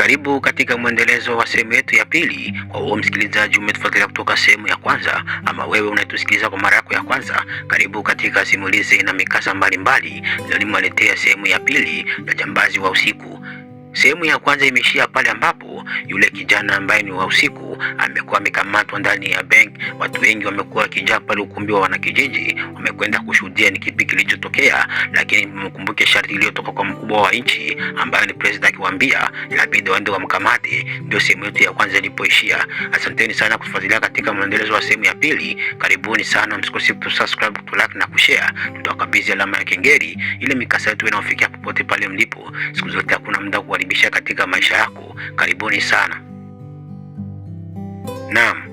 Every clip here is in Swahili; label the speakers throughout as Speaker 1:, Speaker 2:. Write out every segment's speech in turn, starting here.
Speaker 1: Karibu katika mwendelezo wa sehemu yetu ya pili. Kwa huo msikilizaji umetufuatilia kutoka sehemu ya kwanza, ama wewe unatusikiliza kwa mara yako ya kwanza, karibu katika simulizi na mikasa mbalimbali. Leo nimewaletea sehemu ya pili ya Jambazi wa Usiku. Sehemu ya kwanza imeishia pale ambapo yule kijana ambaye ni wa usiku amekuwa amekamatwa ndani ya bank. Watu wengi wamekuwa wakijaa pale ukumbi wa wanakijiji, wamekwenda kushuhudia ni kipi kilichotokea, lakini mkumbuke sharti iliyotoka kwa mkubwa wa nchi ambaye ni president akiwaambia inabidi waende wamkamate. Ndio sehemu yetu ya kwanza ilipoishia. Asanteni sana kufuatilia katika mwendelezo wa sehemu ya pili. Karibuni sana, msikose kusubscribe, like na kushare. Tutawakabidhi alama ya kengele ile mikasa yetu inayofikia popote pale mlipo. Siku zote hakuna muda kuharibisha katika maisha yako. Karibuni sana. Naam,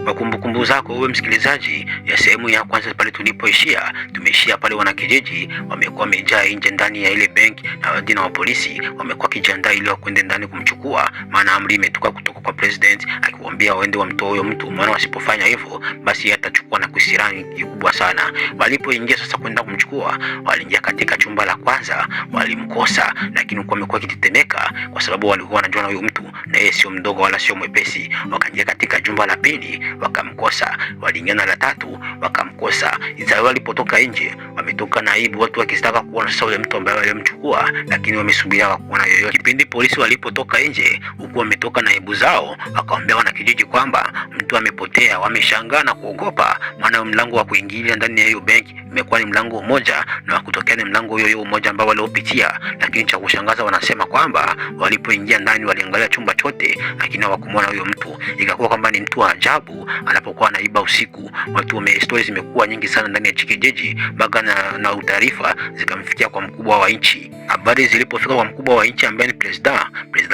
Speaker 1: kwa kumbukumbu zako wewe msikilizaji, ya sehemu ya kwanza pale tulipoishia, tumeishia pale wanakijiji wamekuwa wamejaa nje ndani ya ile benki, na wadina wa polisi wamekuwa kijiandaa ili wakwende ndani kumchukua, maana amri imetoka kutoka kwa president akiwaambia waende wamtoe huyo mtu, maana wasipofanya hivyo basi atachukua na kusirani kubwa sana. Walipoingia sasa kwenda kumchukua, waliingia katika chumba la kwanza, walimkosa, lakini kwa amekuwa kitetemeka kwa sababu walikuwa wanajua na huyo mtu na yeye sio mdogo wala sio mwepesi. Wakaingia katika jumba la pili, wakamkosa. Waliingia na la tatu, wakamkosa. Sasa walipotoka nje, wametoka na aibu, watu wakitaka kuona sasa yule mtu ambaye walimchukua, lakini wamesubiria kuona yoyote. Kipindi polisi walipotoka nje, huku wametoka na aibu zao, wakaambia wanakijiji kwamba mtu amepotea. Wameshangaa na kuogopa, maana mlango wa kuingilia ndani ya hiyo benki imekuwa ni mlango mmoja, na wa kutokea ni mlango hiyo mmoja ambao waliopitia. Lakini cha kushangaza, wanasema kwamba walipoingia ndani waliangalia chumba chote, lakini hawakumwona huyo mtu. Ikakuwa kwamba ni mtu wa ajabu anapokuwa anaiba usiku. Watu stories zimekuwa nyingi sana ndani ya kijiji, mpaka na taarifa zikamfikia kwa mkubwa wa nchi. Habari zilipofika kwa mkubwa wa nchi ambaye ni president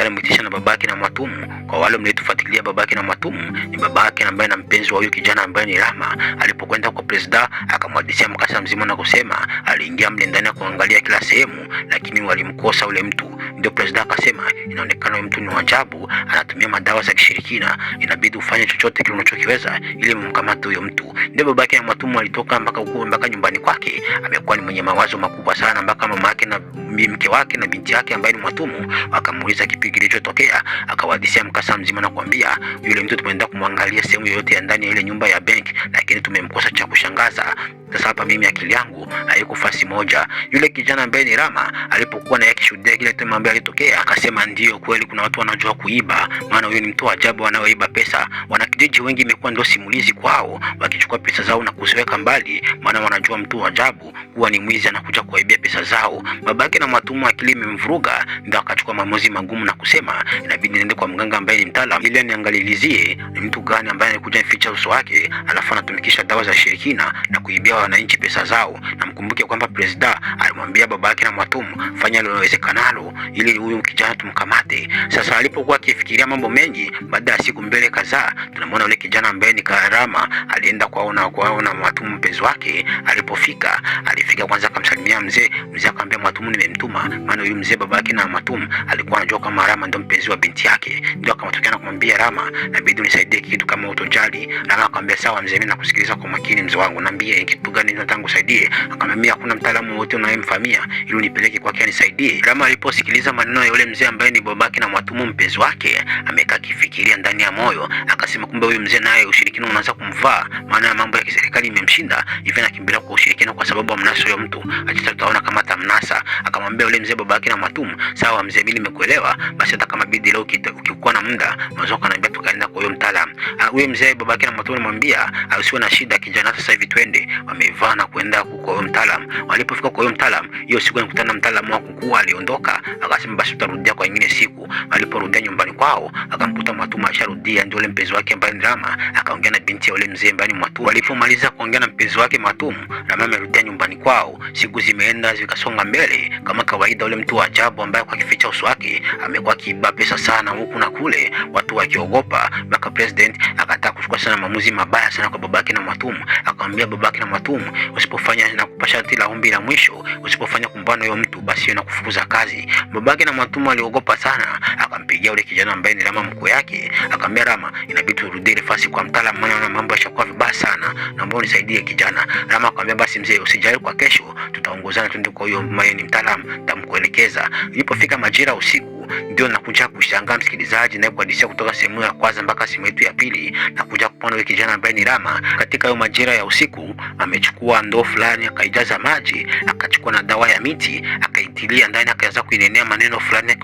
Speaker 1: alimwitisha na babake na Mwatumu. Kwa wale mliotufuatilia, babake na Mwatumu ni babake ambaye na mpenzi wa huyo kijana ambaye ni Rama. Alipokwenda kwa president akamwadisia mkasa mzima na kusema aliingia mle ndani kuangalia kila sehemu, lakini walimkosa ule mtu. Ndio president akasema inaonekana huyo mtu ni ajabu, anatumia madawa za kishirikina, inabidi ufanye chochote kile unachokiweza ili mumkamate huyo mtu. Ndio babake na Mwatumu alitoka mpaka nyumbani kwake. Amekuwa ni mwenye mawazo makubwa sana, mpaka mama yake na mke wake na binti yake ambaye ni Mwatumu wakamuuliza kipi kilichotokea. Akawadisia mkasa mzima na kuambia yule mtu tumeenda kumwangalia sehemu yoyote ya ndani ya ile nyumba ya bank, lakini tumemkosa. Cha kushangaza sasa hapa mimi akili yangu haiko fasi moja. Yule kijana ambaye ni Rama alipokuwa na yakishuhudia kile mambo ambayo yalitokea, akasema ndio kweli kuna watu wanajua kuiba, maana huyo ni mtu ajabu anaoiba pesa. Wanakijiji wengi imekuwa ndio simulizi kwao, wakichukua pesa zao na kuziweka mbali, maana wanajua mtu ajabu kuwa ni mwizi anakuja kuwaibia pesa zao. Babake na Mwatumu akili imemvuruga, ndio akachukua maamuzi magumu na kusema inabidi niende kwa mganga ambaye ni mtaalamu ili niangalizie ni mtu gani ambaye anakuja kuficha uso wake, alafu anatumikisha dawa za shirikina na kuibia wananchi pesa zao. Na mkumbuke kwamba president alimwambia babake na Mwatumu fanya lilowezekanalo ili huyu kijana tumkamate. Sasa alipokuwa akifikiria mambo mengi, baada ya siku mbele kadhaa, tunamwona yule kijana ambaye ni Karama alienda kwaona Mwatumu mpenzi wake. Alifika kwanza akamsalimia mzee akamwambia Mwatumu nimemtuma, maana huyu mzee babake na Mwatumu alikuwa anajua kama Rama ndio mpenzi wa binti yake. Ndio akamtokea na kumwambia Rama, inabidi unisaidie kitu kama utojali. Rama akamwambia sawa mzee, mimi nakusikiliza kwa makini mzee wangu, niambie kitu gani nataka kusaidie. Akamwambia hakuna mtaalamu wote unayemfahamia ili unipeleke kwake anisaidie. Rama aliposikiliza maneno ya yule mzee ambaye ni babake na Mwatumu mpenzi wake, amekaa kifikiria ndani ya moyo, akasema kumbe huyu mzee naye ushirikina unaanza kumvaa, maana mambo ya kiserikali imemshinda hivi, anakimbilia kwa ushirikina kwa sababu amnasa huyo mtu, acha tutaona kama tamnasa. Akamwambia yule mzee babake na Mwatumu, sawa mzee, mimi nimekuelewa, basi hata kama bidi leo ukikuwa na muda unaweza kuniambia tukaenda kwa huyo mtaalamu. Huyo mzee babake na Mwatumu alimwambia usiwe na shida kijana, sasa hivi twende. Wamevaa na kwenda kwa huyo mtaalamu. Walipofika kwa huyo mtaalamu, hiyo siku alikutana na mtaalamu wa kukua, aliondoka akasema basi tutarudia kwa nyingine siku. Waliporudia nyumbani kwao, akamkuta Mwatumu asharudia, ndio yule mpenzi wake ambaye ni Rama. Akaongea na binti ya yule mzee ambaye ni Mwatumu. Walipomaliza kuongea na mpenzi wake Mwatumu, Rama amerudia nyumbani kwao. Siku zimeenda zikasonga mbele kama kawaida. Yule mtu wa ajabu ambaye kwa kificha uso wake amekuwa akiiba pesa sana huku na kule, watu wakiogopa, mpaka president akataka kuchukua sana maamuzi mabaya sana kwa babake na Mwatumu. Akamwambia babake na Mwatumu, usipofanya na kupasha sharti la ombi la mwisho, usipofanya kumbana huyo mtu basi na kufukuza kazi. Babake na Mwatumu aliogopa sana, akampigia yule kijana ambaye ni Rama mkuu yake, akamwambia Rama, inabidi turudie nafasi kwa mtaalamu, maana mambo yashakuwa vibaya sana, naomba unisaidie kijana. Rama akamwambia basi mzee, usijali, kwa kesho tutaongozana twende kwa huyo mwenye ni mtaalamu, tamkuelekeza. Ilipofika majira usiku, ndio nakuja kushangaa msikilizaji, na kuhadithia kutoka sehemu ya kwanza mpaka sehemu yetu ya pili, na kuja kupona yule kijana ambaye ni Rama. Katika hayo majira ya usiku amechukua ndoo fulani, akaijaza maji, akachukua na dawa ya miti, akaitilia ndani, akaanza kuinenea maneno fulani ya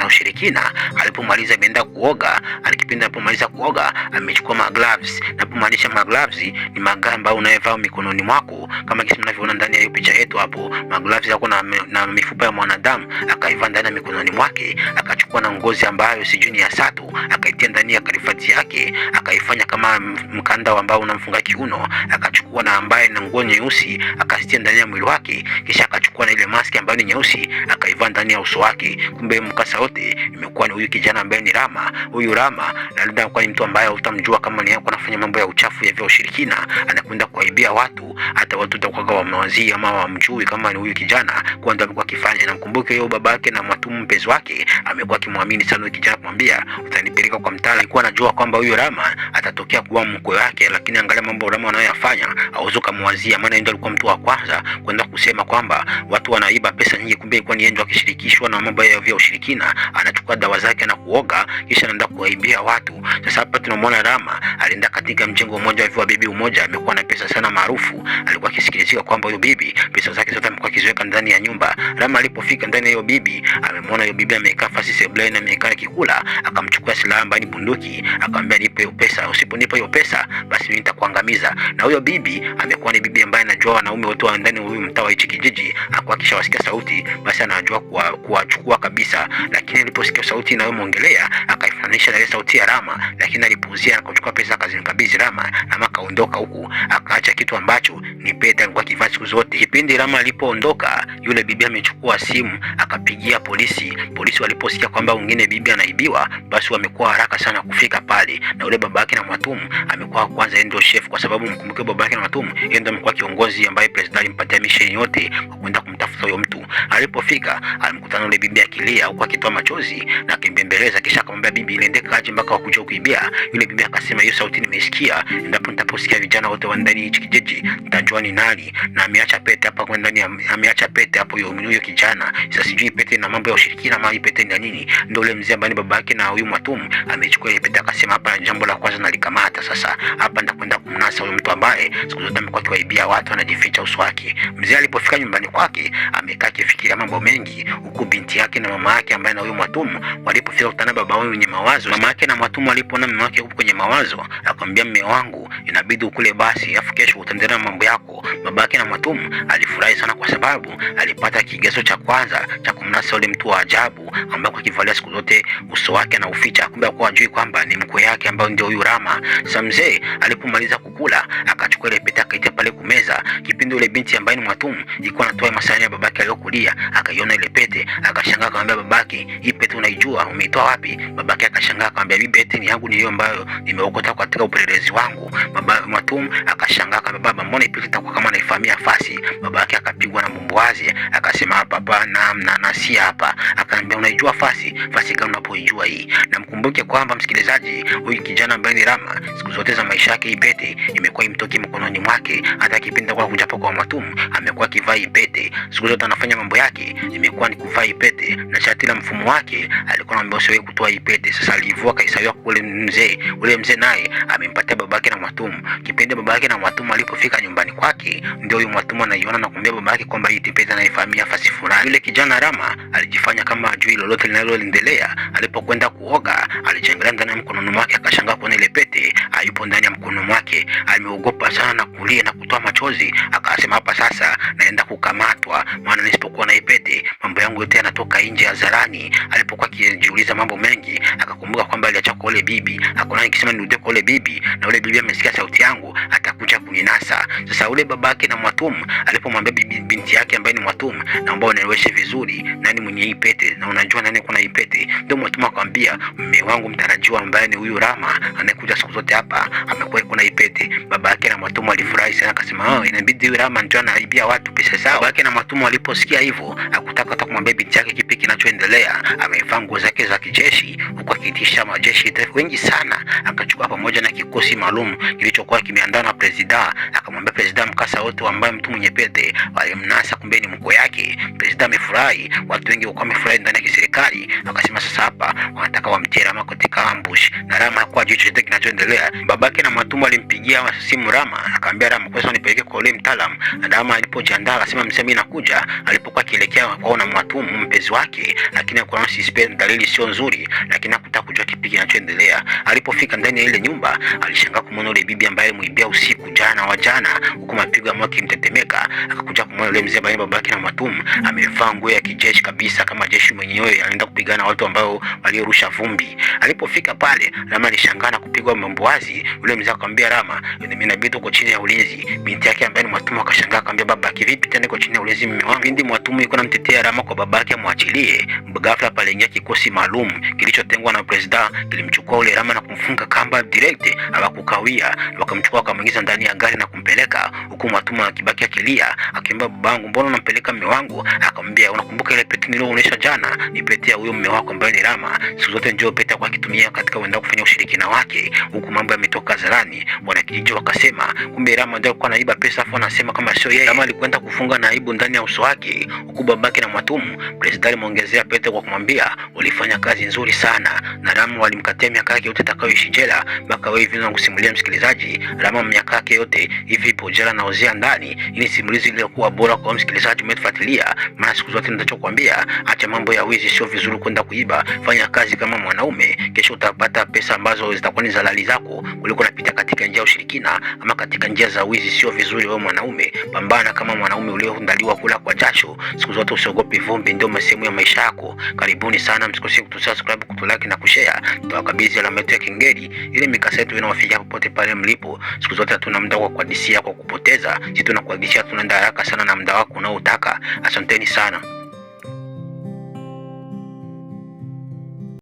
Speaker 1: ushirikina. Alipomaliza ameenda kuoga. Alikipenda alipomaliza kuoga amechukua magloves, na alipomaliza magloves ni magamba ambayo unayevaa mikononi mwako kama jinsi mnavyoona ndani ya hiyo picha yetu hapo. Magloves yako na mifupa ya mwanadamu, akaivaa ndani ya mikononi mwake. Akachukua na ngozi ambayo sijui ni ya sato, akaitia ndani ya karifati yake, akaifanya kama mkanda ambao unamfunga kiuno. Akachukua na ambaye na nguo nyeusi, akasitia ndani ya mwili wake, kisha akachukua na ile maski ambayo ni nyeusi, akaivaa ndani ya uso wake. Kumbe mkasa wote imekuwa ni huyu kijana ambaye ni Rama. Huyu Rama labda kwa ni mtu ambaye utamjua kama ni yako anafanya mambo ya uchafu ya ushirikina, anakwenda kuaibia watu, hata watu watakuwa wamewazia ama wamjui kama ni huyu kijana kwa ndio amekuwa akifanya. Na mkumbuke yeye babake na Mwatumu mpenzi wake amekuwa akimwamini sana huyu kijana, kumwambia utanipeleka kwa mtaala. Alikuwa anajua kwamba huyu Rama atatokea kuwa mkwe wake, lakini angalia mambo Rama anayoyafanya, hauwezi kumwazia. Maana ndio alikuwa mtu wa kwanza kwenda kusema kwamba watu wanaiba pesa nyingi, kumbe ilikuwa ni yeye akishirikishwa na mambo ya ushirikina. Anachukua dawa zake na kuoga, kisha anaenda kuaibia watu. Sasa hapa tunamwona Rama alienda katika mjengo mmoja wa bibi mmoja, amekuwa na pesa sana maarufu. Alikuwa akisikilizika kwamba huyo bibi pesa zake zote amekuwa akiziweka ndani ya nyumba. Rama alipofika ndani ya hiyo bibi, amemwona hiyo bibi amekaa fasi sebuleni na amekaa kikula. Akamchukua silaha ambayo ni bunduki, akamwambia nipe hiyo pesa, usiponipa hiyo pesa basi mimi nitakuangamiza. Na huyo bibi amekuwa ni bibi ambaye anajua wanaume wote wa ndani huyu mtaa wa hichi kijiji, akawa akishawasikia sauti basi anajua kuwachukua kabisa. Lakini aliposikia sauti inayomuongelea akaifanisha na ile sauti ya Rama, lakini alipuuzia, akachukua pesa akazinkabidhi Rama, na akaondoka huku, akaacha kitu ambacho ni pete alikuwa akivaa siku zote. Kipindi Rama alipoondoka, yule bibi amechukua simu akapigia polisi. Polisi waliposikia kwamba wengine bibi anaibiwa, basi wamekuwa haraka sana kufika pale. Na yule babake na Mwatumu amekuwa kwanza ndio chef, kwa sababu mkumbuke babake na Mwatumu yeye ndio amekuwa kiongozi ambaye president alimpatia mission yote kwa kwenda kumtafuta huyo mtu. Alipofika alimkutana yule bibi akilia huko akitoa machozi na akimbembeleza, kisha akamwambia bibi ile kaje mpaka wakuja kuibia. Yule bibi akasema hiyo sauti nimesikia, endapo nitaposikia vijana wote wa ndani hichi kijiji nitajua ni nani. Na ameacha pete hapa kwa ndani, ameacha pete hapo huyo kijana. Sasa sijui pete na mambo ya ushirikina ama pete ni nini. Ndio yule mzee ambaye babake na huyu Mwatumu amechukua ile pete, akasema hapa jambo la kwanza nalikamata. Sasa hapa nitakwenda kumnasa huyo mtu ambaye siku zote amekuwa akiwaibia watu, anajificha uso wake. Mzee alipofika nyumbani kwake amekaa akifikiria mambo mengi, huku binti yake na mama yake ambaye na huyu Mwatumu walipofika kutana baba wao wenye mawazo. Mama yake na Mwatumu walipoona mume wake huko kwenye mawazo, akamwambia mume wangu inabidi ukule basi, afu kesho utaendelea mambo yako. Babake na Mwatumu alifurahi sana kwa sababu alipata kigezo cha kwanza cha kumnasa yule mtu wa ajabu ambaye kwa kivalia siku zote uso wake na uficha, kumbe alikuwa ajui kwamba ni mkwe yake ambaye ndio huyu Rama. Sasa mzee alipomaliza kukula akachukua ile pete akaitia pale kumeza. Kipindi yule binti ambaye ni Mwatumu ilikuwa anatoa masahani ya babake aliyokulia, akaiona ile pete, akashangaa, akamwambia babake, hii pete unaijua, umeitoa wapi? Babake akashangaa, akamwambia bibi, pete ni yangu, ni hiyo ambayo nimeokota katika upelelezi wangu. Baba Mwatumu akashangaa, akamwambia baba, mbona pete itakuwa kama naifahamia fasi? Babake akapigwa na mbumbuazi, akasema baba na si hapa. Akamwambia unaijua fasi gani unapoijua hii? Na mkumbuke kwamba msikilizaji, huyu kijana ambaye ni Rama siku zote za maisha yake hii pete imekuwa imtoki mkononi mwake. Hata kipindi kwa kuja kwa Mwatumu amekuwa akivaa hii pete siku zote, anafanya mambo yake imekuwa ni kuvaa hii pete, na shati la mfumo wake alikuwa anamwambia usiwahi kutoa hii pete. Sasa alivua kaisawia kule mzee, ule mzee naye amempatia babake na Mwatumu. Kipindi babake na Mwatumu alipofika nyumbani kwake, ndio huyu Mwatumu anaiona na kumwambia babake kwamba hii pete anaifahamia fasi fulani. Yule kijana Rama alijifanya kama ajui lolote linaloendelea. Alipokwenda kuoga alichangalia ndani ya mkono wake, akashangaa kuona ile pete hayupo ndani ya mkono wake. Ameogopa sana na kulia na kutoa machozi, akasema hapa sasa naenda kukamatwa, maana nisipokuwa na pete mambo yangu yote yanatoka nje hadharani. Alipokuwa akijiuliza mambo mengi, akakumbuka kwamba aliacha kwa ile bibi, akaona nikisema nirudi kwa ile bibi na ule bibi amesikia sauti yangu atakuja kuninasa. Sasa ule babake na Mwatumu alipomwambia binti yake ambaye ni Mwatumu, naomba unieleweshe vizuri nani mwenye hii pete na unajua nani kuna hii pete. Ndio Mwatumu akamwambia mume wangu mtarajiwa ambaye ni huyu Rama anayekuja siku zote hapa amekuwa kuna hii pete. Babake na Mwatumu alifurahi sana, akasema inabidi huyu Rama ndio anaibia watu pesa zao. Babake na Mwatumu aliposikia hivyo hakutaka hata kumwambia binti yake kipi kinachoendelea. Amevaa nguo zake za kijeshi huko akiitisha majeshi wengi sana, akachukua pamoja na kikosi maalum kilichokuwa kimeandaliwa na president. Akamwambia president mkasa wote ambaye mtu mwenye pete walimnasa kumbe ni mkwe yake. President amefurahi, watu wengi walikuwa wamefurahi ndani ya serikali. Akasema sasa wamtie Rama katika ambush, na Rama hakuwa ajui chochote kinachoendelea. Babake na Matumu alimpigia simu Rama, akamwambia Rama kwa sababu nipeleke kwa yule mtaalamu. Rama alipojiandaa akasema mzee, mimi nakuja. Alipokuwa akielekea kwaona Matumu mpenzi wake, lakini akaona dalili sio nzuri, lakini hakutaka kujua kipi kinachoendelea. Alipofika ndani ya ile nyumba, alishangaa kumwona yule bibi ambaye alimuibia usiku jana wa jana, huku mapigo ya moyo yakimtetemeka. Akakuja kumwona yule mzee ambaye babake na Matumu amevaa nguo ya kijeshi kabisa, kama jeshi mwenyewe, anaenda kupigana watu ambao waliorusha vumbi. Alipofika pale, Rama alishangaa na kupigwa mamboazi. Yule mzee akamwambia Rama, mimi inabidi uko chini ya ulinzi. Binti yake ambaye ni Matumu akashangaa, akamwambia baba, kivipi tena uko chini ya ulinzi mume wangu? Binti Matumu yuko anamtetea Rama kwa babake amwachilie. Ghafla pale ingia kikosi maalum kilichotengwa na president, kilimchukua yule Rama na kumfunga kamba direct, hawakukawia, wakamchukua wakamwingiza ndani ya gari na kumpeleka, huku Matumu akibaki akilia, akimwambia babangu, mbona unampeleka mume wangu? Akamwambia, unakumbuka ile pete nilioonyesha jana? Ni pete ya huyo mume wako ambaye ni Rama. Siku zote ndio pete kwa kitumia katika wenda kufanya ushirikina wake. Huku mambo yametoka hadharani, wanakijiji wakasema kumbe Rama ndio alikuwa anaiba pesa, afu anasema kama sio yeye. Rama alikwenda kufunga na aibu ndani ya uso wake, huku babake na Matumu president alimuongezea pete kwa kumwambia ulifanya kazi nzuri sana, na Rama walimkatia miaka yake yote atakayoishi jela. Mpaka wewe hivi nakusimulia msikilizaji, Rama miaka yake yote hivi ipo jela na ozea ndani. Ili simulizi iliyokuwa bora kwa msikilizaji umetufuatilia, maana siku zote ninachokuambia, acha mambo ya wizi, sio vizuri kwenda kuiba. Fanya kazi kama mwanaume, kesho utapata pesa ambazo zitakuwa ni halali zako, kuliko unapita katika njia ya ushirikina ama katika njia za wizi. Sio vizuri wewe mwanaume, pambana kama mwanaume ulioandaliwa kula kwa jasho. Siku zote usiogope vumbi, ndio sehemu ya maisha yako. Karibuni sana, msikose kutusubscribe, kutulike na kushare. Tutawakabidhi alama yetu ya kengele ili mikasa yetu inawafikia popote pale mlipo. Siku zote hatuna muda wa kuhadisia kwa kupoteza, sisi tunakuhadisia, tunaenda haraka sana na muda wako unaotaka. Asanteni sana.